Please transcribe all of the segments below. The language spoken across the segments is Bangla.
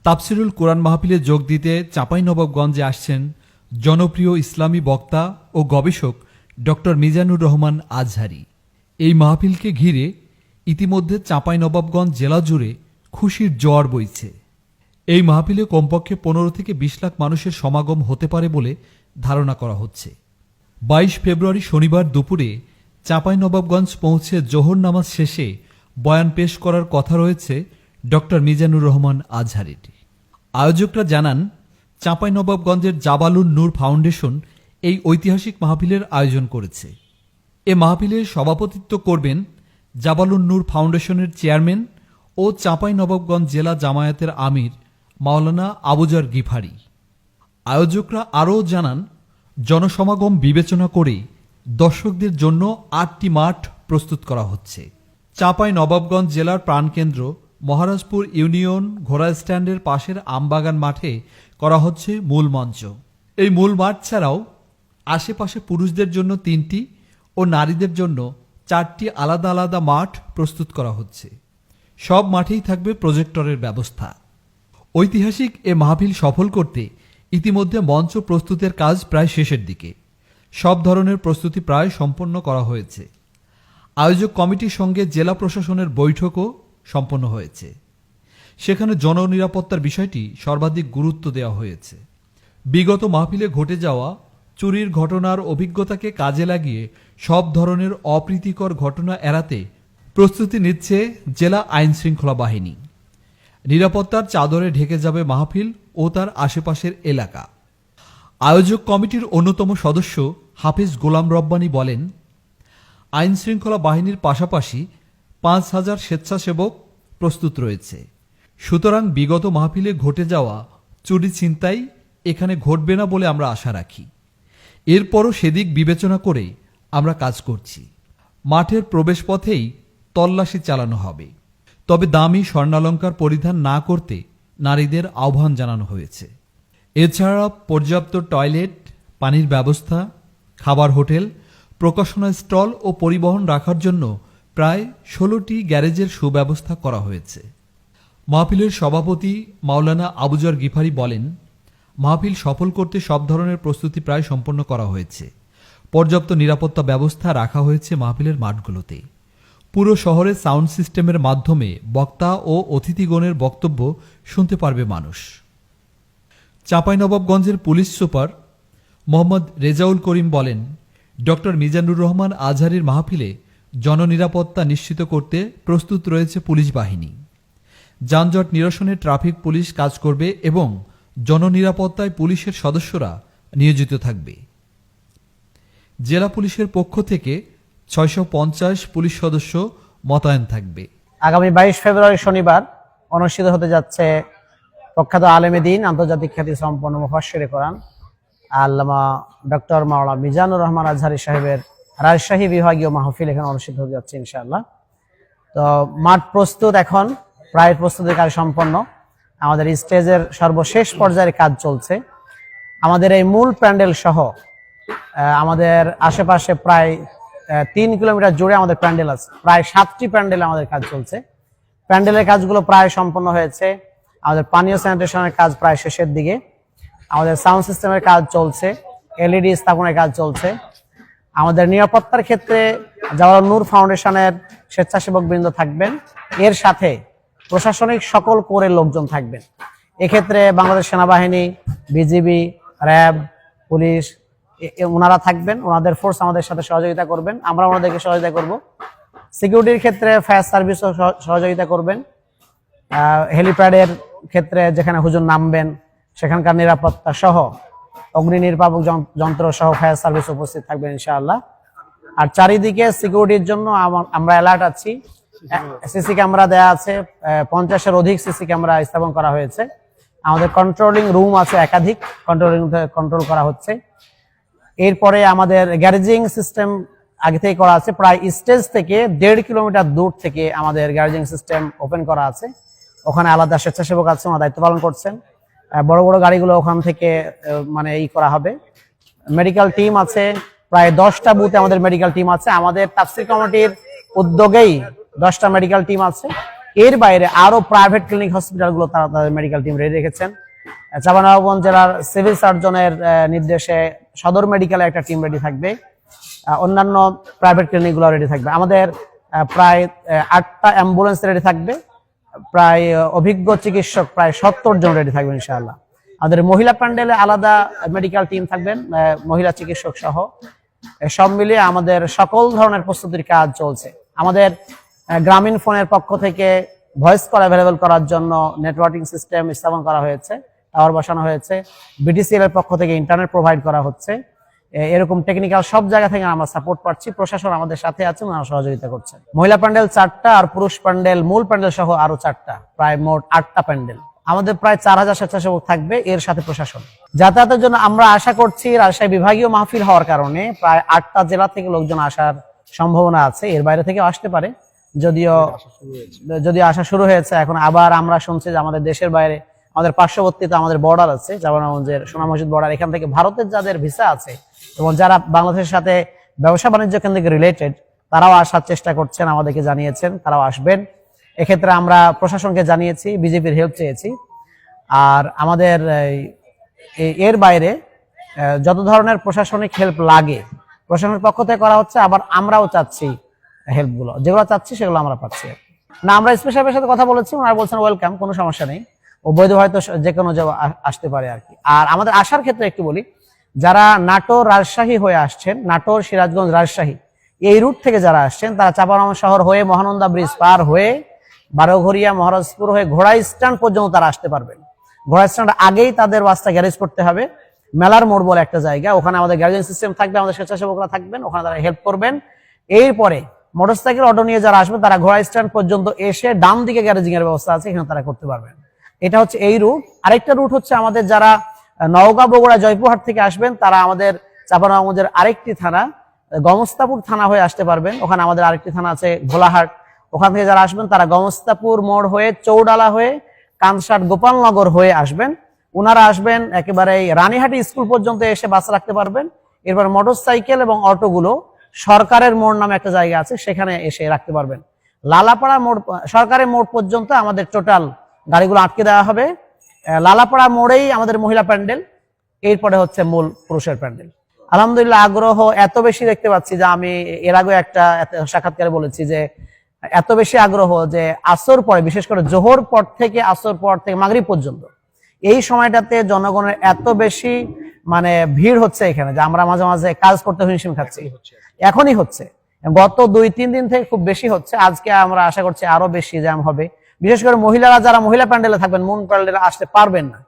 তাফসিরুল কোরআন মাহফিলে যোগ দিতে চাঁপাইনবাবগঞ্জে আসছেন জনপ্রিয় ইসলামী বক্তা ও গবেষক ডক্টর মিজানুর রহমান আজহারী। এই মাহফিলকে ঘিরে ইতিমধ্যে চাঁপাইনবাবগঞ্জ জেলা জুড়ে খুশির জোয়ার বইছে। এই মাহফিলে কমপক্ষে 15 থেকে 20 লাখ মানুষের সমাগম হতে পারে বলে ধারণা করা হচ্ছে। 22 ফেব্রুয়ারি শনিবার দুপুরে চাঁপাইনবাবগঞ্জ পৌঁছে জোহর নামাজ শেষে বয়ান পেশ করার কথা রয়েছে ডক্টর মিজানুর রহমান আজহারীর। আয়োজকরা জানান, চাঁপাইনবাবগঞ্জের জাবালুন নূর ফাউন্ডেশন এই ঐতিহাসিক মাহফিলের আয়োজন করেছে। এ মাহফিলে সভাপতিত্ব করবেন জাবালুন নূর ফাউন্ডেশনের চেয়ারম্যান ও চাঁপাইনবাবগঞ্জ জেলা জামায়াতের আমির মাওলানা আবুজার গিফারি। আয়োজকরা আরও জানান, জনসমাগম বিবেচনা করে দর্শকদের জন্য 8টি মাঠ প্রস্তুত করা হচ্ছে। চাঁপাইনবাবগঞ্জ জেলার প্রাণকেন্দ্র মহারাজপুর ইউনিয়ন ঘোড়া স্ট্যান্ডের পাশের আমবাগান মাঠে করা হচ্ছে মূল মঞ্চ। এই মূল মাঠ ছাড়াও আশেপাশে পুরুষদের জন্য 3টি ও নারীদের জন্য 4টি আলাদা আলাদা মাঠ প্রস্তুত করা হচ্ছে। সব মাঠেই থাকবে প্রজেক্টরের ব্যবস্থা। ঐতিহাসিক এ মাহফিল সফল করতে ইতিমধ্যে মঞ্চ প্রস্তুতের কাজ প্রায় শেষের দিকে। সব ধরনের প্রস্তুতি প্রায় সম্পন্ন করা হয়েছে। আয়োজক কমিটির সঙ্গে জেলা প্রশাসনের বৈঠকও সম্পন্ন হয়েছে। সেখানে জননিরাপত্তার বিষয়টি সর্বাধিক গুরুত্ব দেওয়া হয়েছে। বিগত মাহফিলে ঘটে যাওয়া চুরির ঘটনার অভিজ্ঞতাকে কাজে লাগিয়ে সব ধরনের অপ্রীতিকর ঘটনা এড়াতে প্রস্তুতি নিচ্ছে জেলা আইন শৃঙ্খলা বাহিনী। নিরাপত্তার চাদরে ঢেকে যাবে মাহফিল ও তার আশেপাশের এলাকা। আয়োজক কমিটির অন্যতম সদস্য হাফিজ গোলাম রব্বানী বলেন, আইন শৃঙ্খলা বাহিনীর পাশাপাশি 5,000 স্বেচ্ছাসেবক প্রস্তুত রয়েছে। সুতরাং বিগত মাহফিলে ঘটে যাওয়া চুরি ছিনতাই এখানে ঘটবে না বলে আমরা আশা রাখি। এরপরও সেদিক বিবেচনা করে আমরা কাজ করছি। মাঠের প্রবেশপথেই তল্লাশি চালানো হবে, তবে দামি স্বর্ণালঙ্কার পরিধান না করতে নারীদের আহ্বান জানানো হয়েছে। এছাড়া পর্যাপ্ত টয়লেট, পানির ব্যবস্থা, খাবার হোটেল, প্রকাশনা স্টল ও পরিবহন রাখার জন্য প্রায় 16টি গ্যারেজের সুব্যবস্থা করা হয়েছে। মাহফিলের সভাপতি মাওলানা আবুজার গিফারি বলেন, মাহফিল সফল করতে সব ধরনের প্রস্তুতি প্রায় সম্পন্ন করা হয়েছে। পর্যাপ্ত নিরাপত্তা ব্যবস্থা রাখা হয়েছে মাহফিলের মাঠগুলোতে। পুরো শহরে সাউন্ড সিস্টেমের মাধ্যমে বক্তা ও অতিথিগণের বক্তব্য শুনতে পারবে মানুষ। চাঁপাইনবাবগঞ্জের পুলিশ সুপার মোহাম্মদ রেজাউল করিম বলেন, ডক্টর মিজানুর রহমান আজহারীর মাহফিলে জননিরাপত্তা নিশ্চিত করতে প্রস্তুত রয়েছে পুলিশ বাহিনী। যানজট নিরসনে ট্রাফিক পুলিশ কাজ করবে এবং জননিরাপত্তায় পুলিশের সদস্যরা নিয়োজিত থাকবে। জেলা পুলিশের পক্ষ থেকে 650 পুলিশ সদস্য মোতায়েন থাকবে। আগামী 22 ফেব্রুয়ারি শনিবার অনুষ্ঠিত হতে যাচ্ছে প্রখ্যাত আলেমে দ্বীন, আন্তর্জাতিক খ্যাতি সম্পন্ন মুফাসসিরে কোরআন আল্লামা ডক্টর মাওলানা মিজানুর রহমান আজহারী সাহেবের রাজশাহী বিভাগীয় মাহফিল এখানে অনুষ্ঠিত হতে যাচ্ছে ইনশাআল্লাহ। তো মাঠ প্রস্তুত, এখন প্রায় প্রস্তুতির কাজ সম্পন্ন। আমাদের স্টেজের সর্বশেষ পর্যায়ের কাজ চলছে। আমাদের এই মূল প্যান্ডেল সহ আমাদের আশেপাশে প্রায় 3 কিলোমিটার জুড়ে আমাদের প্যান্ডেল আছে। প্রায় 7টি প্যান্ডেলে আমাদের কাজ চলছে। প্যান্ডেলের কাজগুলো প্রায় সম্পন্ন হয়েছে। আমাদের পানীয় স্যানিটেশনের কাজ প্রায় শেষের দিকে। আমাদের সাউন্ড সিস্টেমের কাজ চলছে, এলইডি স্থাপনের কাজ চলছে। আমাদের নিরাপত্তার ক্ষেত্রে জাবালুন নূর ফাউন্ডেশনের স্বেচ্ছাসেবক বৃন্দ থাকবেন, এর সাথে প্রশাসনিক সকল কোরের লোকজন থাকবেন। এক্ষেত্রে বাংলাদেশ সেনাবাহিনী, বিজিবি, র্যাব, পুলিশ ওনারা থাকবেন। ওনাদের ফোর্স আমাদের সাথে সহযোগিতা করবেন, আমরা ওনাদেরকে সহযোগিতা করব। সিকিউরিটির ক্ষেত্রে ফায়ার সার্ভিসও সহযোগিতা করবেন। হেলিপ্যাডের ক্ষেত্রে যেখানে হুজুর নামবেন সেখানকার নিরাপত্তা সহ অগ্নি নির্বাপক যন্ত্র সহ ফায়ার সার্ভিস উপস্থিত থাকবেন ইনশাআল্লাহ। আর চারিদিকে সিকিউরিটির জন্য আমরা অ্যালার্ট আছি। সিসি ক্যামেরা দেয়া আছে, 50-এর অধিক সিসি ক্যামেরা স্থাপন করা হয়েছে। আমাদের কন্ট্রোলিং রুম আছে, একাধিক কন্ট্রোল করা হচ্ছে। এরপরে আমাদের গ্যারেজিং সিস্টেম আগে থেকে করা আছে। প্রায় স্টেজ থেকে 1.5 কিলোমিটার দূর থেকে আমাদের গ্যারেজিং সিস্টেম ওপেন করা আছে। ওখানে আলাদা স্বেচ্ছাসেবক আছে, ওনারা দায়িত্ব পালন করছেন। বড় বড় গাড়িগুলো ওখান থেকে করা হবে। মেডিকেল টিম আছে, প্রায় 10টা বুথে আমাদের মেডিকেল টিম আছে। আমাদের তাফসীর কমিটির উদ্যোগেই 10টা মেডিকেল টিম আছে। এর বাইরে আরো প্রাইভেট ক্লিনিক হসপিটালগুলো তারা তাদের মেডিকেল টিম রেডি রেখেছেন। চাঁপাইনবাবগঞ্জ জেলার সিভিল সার্জনের নির্দেশে সদর মেডিকেলে একটা টিম রেডি থাকবে, অন্যান্য প্রাইভেট ক্লিনিকগুলো রেডি থাকবে। আমাদের প্রায় 8টা অ্যাম্বুলেন্স রেডি থাকবে, প্রায় অভিজ্ঞ চিকিৎসক প্রায় 70 জন রেডি থাকবেন ইনশাআল্লাহ। আমাদের মহিলা প্যান্ডেলে আলাদা মেডিকেল টিম থাকবেন, মহিলা চিকিৎসক সহ। সব মিলিয়ে আমাদের সকল ধরনের প্রস্তুতির কাজ চলছে। আমাদের গ্রামীণ ফোনের পক্ষ থেকে ভয়েস কল অ্যাভেলেবল করার জন্য নেটওয়ার্কিং সিস্টেম স্থাপন করা হয়েছে, টাওয়ার বসানো হয়েছে। বিটিসিএল এর পক্ষ থেকে ইন্টারনেট প্রোভাইড করা হচ্ছে। এরকম টেকনিক্যাল সব জায়গা থেকে আমরা সাপোর্ট পাচ্ছি। প্রশাসন আমাদের সাথে আছে, ওনারা সহযোগিতা করছেন। মহিলা প্যান্ডেল 4টা আর পুরুষ প্যান্ডেল মূল প্যান্ডেল সহ আরো 4টা, প্রায় মোট 8টা প্যান্ডেল। আমাদের প্রায় 4000 স্বেচ্ছাসেবক থাকবে, এর সাথে প্রশাসন। যাতায়াতের জন্য আমরা আশা করছি রাজশাহী বিভাগীয় মাহফিল হওয়ার কারণে প্রায় 8টা জেলা থেকে লোকজন আসার সম্ভাবনা আছে, এর বাইরে থেকেও আসতে পারে। যদিও আসা শুরু হয়েছে, এখন আবার আমরা শুনছি যে আমাদের দেশের বাইরে, আমাদের পার্শ্ববর্তীতে আমাদের বর্ডার আছে, চাঁপাইনবাবগঞ্জের সোনা মসজিদ বর্ডার, এখান থেকে ভারতের যাদের ভিসা আছে এবং যারা বাংলাদেশের সাথে ব্যবসা বাণিজ্য কেন্দ্রিক রিলেটেড, তারাও আসার চেষ্টা করছেন, আমাদেরকে জানিয়েছেন তারাও আসবেন। এক্ষেত্রে আমরা প্রশাসনকে জানিয়েছি, বিজেপির হেল্প চেয়েছি। আর আমাদের এর বাইরে যত ধরনের প্রশাসনিক হেল্প লাগে প্রশাসনের পক্ষ থেকে করা হচ্ছে, আবার আমরাও চাচ্ছি হেল্পগুলো, যেগুলো চাচ্ছি সেগুলো আমরা পাচ্ছি না। আমরা স্পেশালের সাথে কথা বলেছি, ওনারা বলছেন ওয়েলকাম, কোনো সমস্যা নেই, ও বৈধ হয়তো যে কোনো আসতে পারে আর কি। আর আমাদের আসার ক্ষেত্রে একটু বলি, যারা নাটোর রাজশাহী হয়ে আসছেন, নাটোর সিরাজগঞ্জ রাজশাহী এই রুট থেকে যারা আসছেন, তারা চাঁপাইনবাবগঞ্জ শহর হয়ে মহানন্দা ব্রিজ পার হয়ে বারোঘরিয়া মহারাজপুর হয়ে ঘোড়া স্ট্যান্ড পর্যন্ত তারা আসতে পারবেন। ঘোড়া স্ট্যান্ড আগেই তাদের বাসটা গ্যারেজ করতে হবে। মেলার মোড় বলে একটা জায়গা, ওখানে আমাদের গ্যারেজিং সিস্টেম থাকবে, আমাদের স্বেচ্ছাসেবকরা থাকবেন, ওখানে তারা হেল্প করবেন। এরপরে মোটরসাইকেল অটো নিয়ে যারা আসবেন, তারা ঘোড়া স্ট্যান্ড পর্যন্ত এসে ডান দিকে গ্যারেজিং এর ব্যবস্থা আছে, এখানে তারা করতে পারবেন। এটা হচ্ছে এই রুট। আরেকটা রুট হচ্ছে আমাদের যারা নওগাঁ, বগুড়া, জয়পুরহাট থেকে আসবেন, তারা আমাদের চাঁপাইনবাবগঞ্জের আরেকটি থানা গমস্তাপুর থানা হয়ে আসতে পারবেন। ওখানে আমাদের আরেকটি থানা আছে ভোলাহাট, ওখান থেকে যারা আসবেন তারা গমস্তাপুর মোড় হয়ে চৌডালা হয়ে কানসাট গোপালনগর হয়ে আসবেন। ওনারা আসবেন একেবারে রানীহাটি স্কুল পর্যন্ত এসে বাস রাখতে পারবেন। এরপর মোটরসাইকেল এবং অটোগুলো সরকারের মোড় নামে একটা জায়গা আছে, সেখানে এসে রাখতে পারবেন। লালাপাড়া মোড়, সরকারের মোড় পর্যন্ত আমাদের টোটাল গাড়িগুলো আটকে দেওয়া হবে। লালাপাড়া মোড়েই আমাদের মহিলা প্যান্ডেল, এরপরে হচ্ছে মূল পুরুষের প্যান্ডেল। আলহামদুলিল্লাহ আগ্রহ এত বেশি দেখতে পাচ্ছি যে আমি এর আগে একটা সাক্ষাৎকারে বলেছি যে এত বেশি আগ্রহ যে আসর পরে, বিশেষ করে জোহর পর থেকে আসর পর থেকে মাগরিব পর্যন্ত এই সময়টাতে জনগণের এত বেশি মানে ভিড় হচ্ছে এখানে যে আমরা মাঝে মাঝে কাজ করতে হিমশিম খাচ্ছি। এখনই হচ্ছে, গত 2-3 দিন থেকে খুব বেশি হচ্ছে। আজকে আমরা আশা করছি আরো বেশি জ্যাম হবে। বিশেষ করে মহিলারা যারা মহিলা প্যান্ডেলে থাকবেন, মূল প্যান্ডেলে আসতে পারবেন না,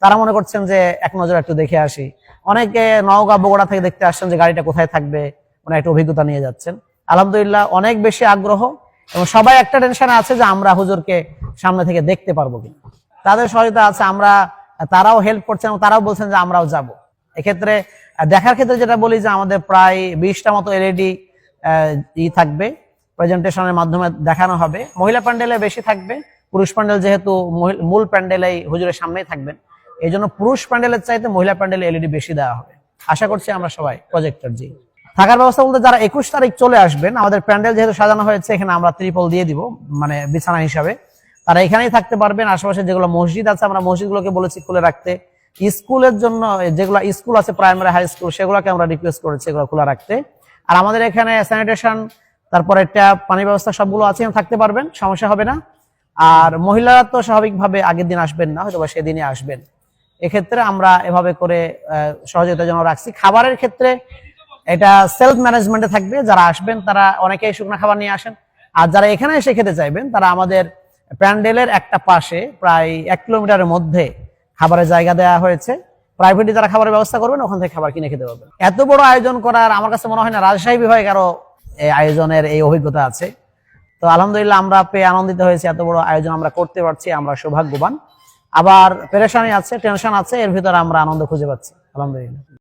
তারা মনে করছেন যে এক নজর একটু দেখে আসি। অনেকে নওগাঁ, বগুড়া থেকে দেখতে আসছেন যে গাড়িটা কোথায় থাকবে, মানে একটা অভিজ্ঞতা নিয়ে যাচ্ছেন। আলহামদুলিল্লাহ অনেক বেশি আগ্রহ, এবং সবাই একটা টেনশনে আছে যে আমরা হুজুরকে সামনে থেকে দেখতে পারবো কিনা। তাদের সহায়তা আছে, আমরা তারাও হেল্প করছেন এবং তারাও বলছেন যে আমরাও যাব। এক্ষেত্রে দেখার ক্ষেত্রে যেটা বলি যে আমাদের প্রায় 20টা মতো এলইডি থাকবে, প্রেজেন্টেশনের মাধ্যমে দেখানো হবে। মহিলা প্যান্ডেলে বেশি থাকবে, পুরুষ প্যান্ডেল যেহেতু মূল প্যান্ডেলেই হুজুরের সামনেই থাকবেন, এই জন্য পুরুষ প্যান্ডেলের চাইতে মহিলা প্যান্ডেলে এলইডি বেশি দেওয়া হবে। আশা করছি আমরা সবাই প্রজেক্টর জি। থাকার ব্যবস্থা বলতে যারা 21 তারিখ চলে আসবেন, আমাদের প্যান্ডেল যেহেতু সাজানো হয়েছে, এখানে আমরা ত্রিপল দিয়ে দিব, মানে বিছানা হিসাবে, তারা এখানেই থাকতে পারবেন। আশেপাশে যেগুলো মসজিদ আছে, আমরা মসজিদগুলোকে বলেছি খুলে রাখতে। স্কুলের জন্য যেগুলো স্কুল আছে, প্রাইমারি, হাই স্কুল, সেগুলোকে আমরা রিকোয়েস্ট করেছি এগুলো খোলা রাখতে। আর আমাদের এখানে স্যানিটেশন, তারপরে ট্যাপ, পানি ব্যবস্থা সবগুলো আছে, থাকতে পারবেন, সমস্যা হবে না। আর মহিলারা তো স্বাভাবিকভাবে আগের দিন আসবেন না, হয়তো বা সেদিনই আসবেন। এক্ষেত্রে আমরা এভাবে করে সহযোগিতার জন্য রাখছি। খাবারের ক্ষেত্রে এটা সেলফ ম্যানেজমেন্টে থাকবে। যারা আসবেন তারা অনেকেই শুকনো খাবার নিয়ে আসেন, আর যারা এখানে এসে খেতে চাইবেন তারা আমাদের প্যান্ডেলের একটা পাশে প্রায় 1 কিলোমিটারের মধ্যে খাবারের জায়গা দেওয়া হয়েছে। প্রাইভেটলি যারা খাবারের ব্যবস্থা করবেন ওখান থেকে খাবার কিনে খেতে পারবেন। এত বড় আয়োজন করার আমার কাছে মনে হয় না রাজশাহী বিভাগে কারো আয়োজনের এই অভিজ্ঞতা আছে। তো আলহামদুলিল্লাহ আমরা পেয়ে আনন্দিত হয়েছি, এত বড় আয়োজন আমরা করতে পারছি, আমরা সৌভাগ্যবান। আবার পেরেশানি আছে, টেনশন আছে, এর ভিতরে আমরা আনন্দ খুঁজে পাচ্ছি আলহামদুলিল্লাহ।